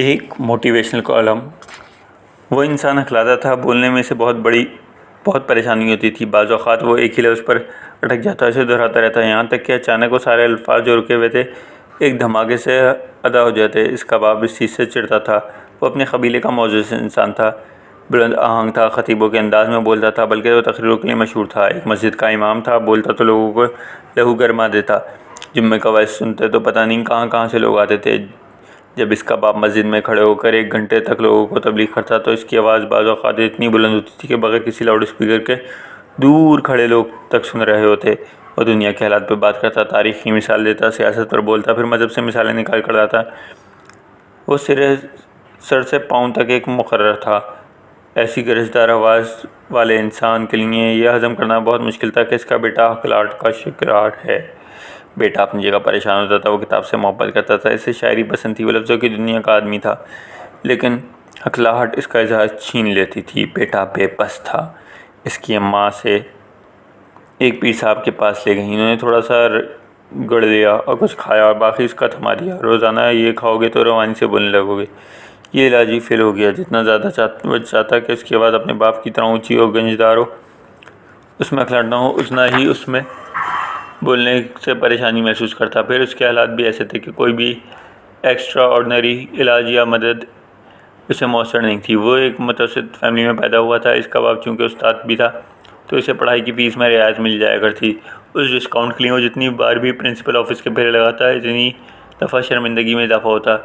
ایک motivational column. وہ انسان اخلاتا تھا، بولنے میں اسے بہت پریشانی ہوتی تھی۔ بعض اوقات وہ ایک ہی لفظ پر اٹک جاتا، اسے دہراتا رہتا، یہاں تک کہ اچانک وہ سارے الفاظ جو رکے ہوئے تھے ایک دھماکے سے ادا ہو جاتے۔ اس کا باپ اس چیز سے چڑھتا تھا۔ وہ اپنے قبیلے کا معزز انسان تھا، بلند آہنگ تھا، خطیبوں کے انداز میں بولتا تھا، بلکہ وہ تقریروں کے لیے مشہور تھا۔ ایک مسجد کا امام تھا، بولتا تو لوگوں کو لہو گرما دیتا۔ جمعے کا وعظ سنتے تو پتہ نہیں کہاں سے لوگ آتے تھے۔ جب اس کا باپ مسجد میں کھڑے ہو کر 1 گھنٹے تک لوگوں کو تبلیغ کرتا تو اس کی آواز بعض اوقات اتنی بلند ہوتی تھی کہ بغیر کسی لاؤڈ اسپیکر کے دور کھڑے لوگ تک سن رہے ہوتے۔ وہ دنیا کے حالات پہ بات کرتا، تاریخ کی مثال دیتا، سیاست پر بولتا، پھر مذہب سے مثالیں نکال کر لاتا۔ وہ سر سے پاؤں تک ایک مقرر تھا۔ ایسی گرجدار آواز والے انسان کے لیے یہ ہضم کرنا بہت مشکل تھا کہ اس کا بیٹا ہکلاہٹ کا شکار ہے۔ بیٹا اپنی جگہ پریشان ہوتا تھا، وہ کتاب سے محبت کرتا تھا، اسے شاعری پسند تھی، وہ لفظوں کی دنیا کا آدمی تھا، لیکن ہکلاہٹ اس کا اعزاز چھین لیتی تھی۔ بیٹا بے بس تھا۔ اس کی اماں سے ایک پیر صاحب کے پاس لے گئیں، انہوں نے تھوڑا سا گڑ لیا اور کچھ کھایا اور باقی اس کا تھما دیا۔ روزانہ یہ کھاؤ گے تو روانی سے بولنے لگو گے۔ یہ علاج ہی فیل ہو گیا۔ جتنا زیادہ وہ چاہتا کہ اس کی آواز اپنے باپ کی طرح اونچی ہو، گنجدار ہو، اس میں اکھلاہٹ نہ ہو، اتنا ہی اس میں بولنے سے پریشانی محسوس کرتا۔ پھر اس کے حالات بھی ایسے تھے کہ کوئی بھی ایکسٹرا آرڈنری علاج یا مدد اسے میسر نہیں تھی۔ وہ ایک متوسط فیملی میں پیدا ہوا تھا۔ اس کا باپ چونکہ استاد بھی تھا تو اسے پڑھائی کی فیس میں رعایت مل جایا کرتی۔ اس ڈسکاؤنٹ کے لیے وہ جتنی بار بھی پرنسپل آفس کے پھیرے لگاتا، اتنی دفعہ شرمندگی میں اضافہ ہوتا،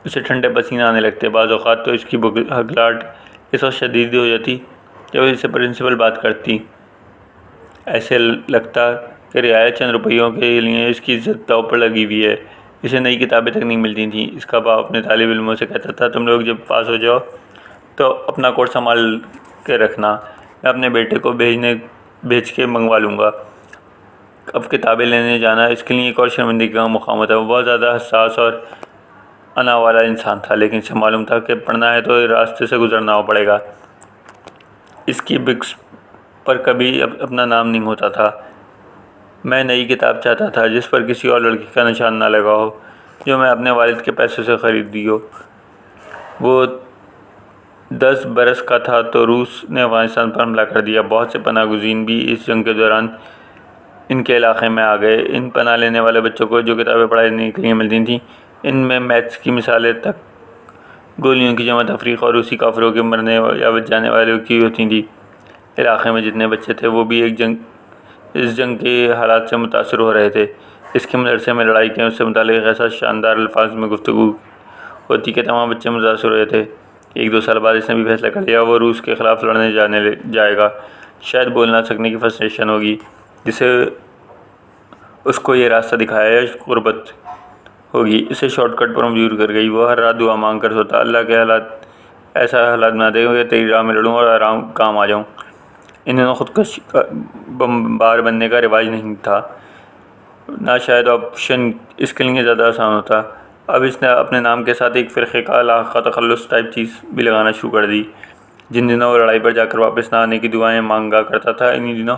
اسے ٹھنڈے پسینہ آنے لگتے۔ بعض اوقات تو اس کی ہکلاہٹ اس وقت شدید ہو جاتی جب اس سے پرنسپل بات کرتی، ایسے لگتا کہ رعایت چند روپیوں کے لیے اس کی عزت داؤ پر لگی ہوئی ہے۔ اسے نئی کتابیں تک نہیں ملتی تھیں۔ اس کا باپ اپنے طالب علموں سے کہتا تھا، تم لوگ جب پاس ہو جاؤ تو اپنا کورس سنبھال کے رکھنا، میں اپنے بیٹے کو بھیج کے منگوا لوں گا۔ اب کتابیں لینے جانا اس کے لیے ایک اور شرمندگی کا مقام ہوتا ہے۔ وہ بہت زیادہ حساس اور انا والا انسان تھا، لیکن اسے معلوم تھا کہ پڑھنا ہے تو راستے سے گزرنا ہو پڑے گا۔ اس کی بکس پر کبھی اپنا نام نہیں ہوتا تھا۔ میں نئی کتاب چاہتا تھا جس پر کسی اور لڑکی کا نشان نہ لگا ہو، جو میں اپنے والد کے پیسوں سے خریدی ہو۔ وہ 10 برس کا تھا تو روس نے افغانستان پر حملہ کر دیا۔ بہت سے پناہ گزین بھی اس جنگ کے دوران ان کے علاقے میں آ گئے۔ ان پناہ لینے والے بچوں کو جو کتابیں پڑھنے کے لیے ملتی تھیں، ان میں میتھس کی مثالیں تک گولیوں کی جمع تفریق اور روسی کافروں کے مرنے یا بچ جانے والوں کی ہوتی تھیں۔ علاقے میں جتنے بچے تھے وہ بھی اس جنگ کے حالات سے متاثر ہو رہے تھے۔ اس کے مدرسے میں لڑائی کے اس سے متعلق ایسا شاندار الفاظ میں گفتگو ہوتی کہ تمام بچے متاثر ہوئے تھے۔ 1-2 سال بعد اس نے بھی فیصلہ کر لیا وہ روس کے خلاف لڑنے جائے گا۔ شاید بول نہ سکنے کی فرسٹریشن ہوگی جسے اس کو یہ راستہ دکھایا، یا غربت ہوگی اسے شارٹ کٹ پر مجبور کر گئی۔ وہ ہر رات دعا مانگ کر سوتا، اللہ کے ایسا حالات بنا دے کہ تیری راہ میں لڑوں اور آرام کام آ جاؤں۔ ان دنوں خودکش بمبار بننے کا رواج نہیں تھا، نہ شاید آپشن اس کے لیے زیادہ آسان ہوتا۔ اب اس نے اپنے نام کے ساتھ ایک فرقے کا لاحقہ تخلص ٹائپ چیز بھی لگانا شروع کر دی۔ جن دنوں وہ لڑائی پر جا کر واپس نہ آنے کی دعائیں مانگا کرتا تھا، انہی دنوں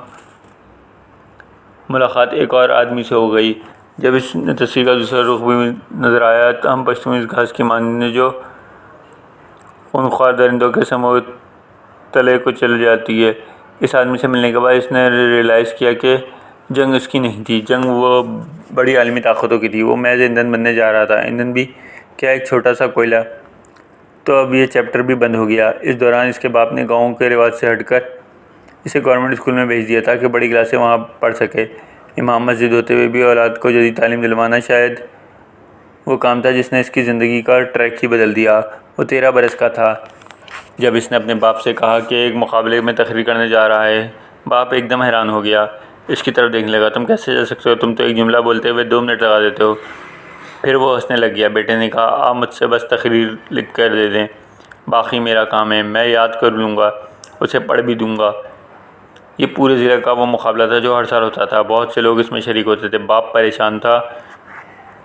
ملاقات ایک اور آدمی سے ہو گئی۔ جب اس نے تصویر کا دوسرا رخ بھی نظر آیا، ہم پشتوں اس گھاس کی مانند جو خونخوار درندوں کے سمو تلے کو چل جاتی ہے۔ اس آدمی سے ملنے کے بعد اس نے ریئلائز کیا کہ جنگ اس کی نہیں تھی، جنگ وہ بڑی عالمی طاقتوں کی تھی۔ وہ محض ایندھن بننے جا رہا تھا، ایندھن بھی کیا، ایک چھوٹا سا کوئلہ۔ تو اب یہ چیپٹر بھی بند ہو گیا۔ اس دوران اس کے باپ نے گاؤں کے رواج سے ہٹ کر اسے گورنمنٹ اسکول میں بھیج دیا تاکہ بڑی کلاسیں وہاں پڑھ سکے۔ امام مسجد ہوتے ہوئے بھی اولاد کو جدید تعلیم دلوانا شاید وہ کام تھا جس نے اس کی زندگی کا ٹریک ہی بدل دیا۔ وہ 13 برس کا تھا جب اس نے اپنے باپ سے کہا کہ ایک مقابلے میں تقریر کرنے جا رہا ہے۔ باپ ایک دم حیران ہو گیا، اس کی طرف دیکھنے لگا۔ تم کیسے جا سکتے ہو؟ تم تو ایک جملہ بولتے ہوئے 2 منٹ لگا دیتے ہو۔ پھر وہ ہنسنے لگ گیا۔ بیٹے نے کہا، آپ مجھ سے بس تقریر لکھ کر دے دیں، باقی میرا کام ہے، میں یاد کر لوں گا، اسے پڑھ بھی دوں گا۔ یہ پورے ضلع کا وہ مقابلہ تھا جو ہر سال ہوتا تھا۔ بہت سے لوگ اس میں شریک ہوتے تھے۔ باپ پریشان تھا،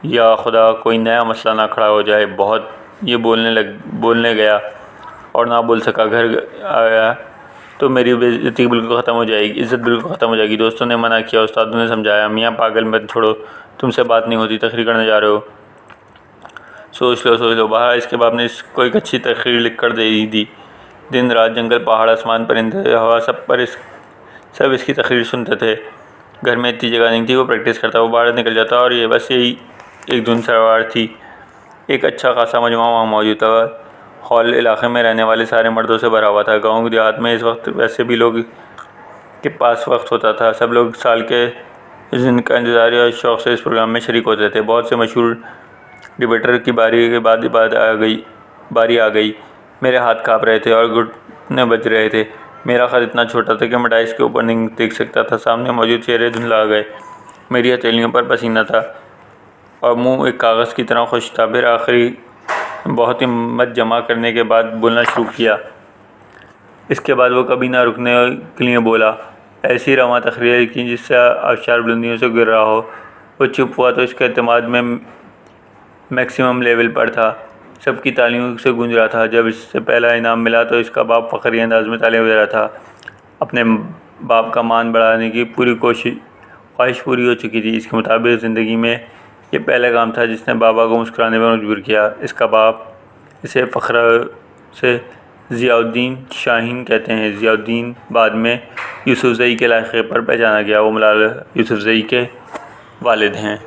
یا خدا کوئی نیا مسئلہ نہ کھڑا ہو جائے۔ یہ بولنے گیا اور نہ بول سکا۔ گھر آیا تو میری بےعزتی بالکل ختم ہو جائے گی، عزت بالکل ختم ہو جائے گی۔ دوستوں نے منع کیا، استادوں نے سمجھایا، میاں پاگل مت چھوڑو، تم سے بات نہیں ہوتی، تقریر کرنے جا رہے ہو۔ سوچ لو بہرحال اس کے باپ نے اس کو ایک اچھی تقریر لکھ کر دے دی. دن رات جنگل پہاڑ آسمان پرندے ہوا سب اس کی تقریر سنتے تھے. گھر میں اتنی جگہ نہیں تھی وہ پریکٹس کرتا. وہ باہر نکل جاتا اور یہ بس یہی ایک دھن سوار تھی. ایک اچھا خاصا مجموعہ وہاں موجود تھا. ہال علاقے میں رہنے والے سارے مردوں سے بھرا ہوا تھا. گاؤں دیہات میں اس وقت ویسے بھی لوگ کے پاس وقت ہوتا تھا. سب لوگ سال کے دن کا انتظار یا شوق سے اس پروگرام میں شریک ہوتے تھے. بہت سے مشہور ڈبیٹر کی باری کے بعد آ گئی. میرے ہاتھ کانپ رہے تھے اور گھٹنے بج رہے تھے. میرا خط اتنا چھوٹا تھا کہ میں ڈائس کے اوپر نہیں دیکھ سکتا تھا. سامنے موجود چہرے دھندلا گئے. میری ہتھیلیوں پر پسینہ تھا اور منہ ایک کاغذ کی طرح خشک تھا. پھر آخری بہت ہمت جمع کرنے کے بعد بولنا شروع کیا. اس کے بعد وہ کبھی نہ رکنے کے لیے بولا. ایسی رواں تقریر کی جس سے آبشار بلندیوں سے گر رہا ہو. وہ چپ ہوا تو اس کا اعتماد میں میکسیمم لیول پر تھا. سب کی تالیوں سے گونج رہا تھا. جب اس سے پہلا انعام ملا تو اس کا باپ فخری انداز میں تالیاں بجا رہا تھا. اپنے باپ کا مان بڑھانے کی پوری خواہش پوری ہو چکی تھی. اس کے مطابق زندگی میں یہ پہلا کام تھا جس نے بابا کو مسکرانے پر مجبور کیا. اس کا باپ اسے فخر سے ضیاء الدین شاہین کہتے ہیں. ضیاء الدین بعد میں یوسفزئی کے علاقے پر پہچانا گیا. وہ ملالہ یوسفزئی کے والد ہیں.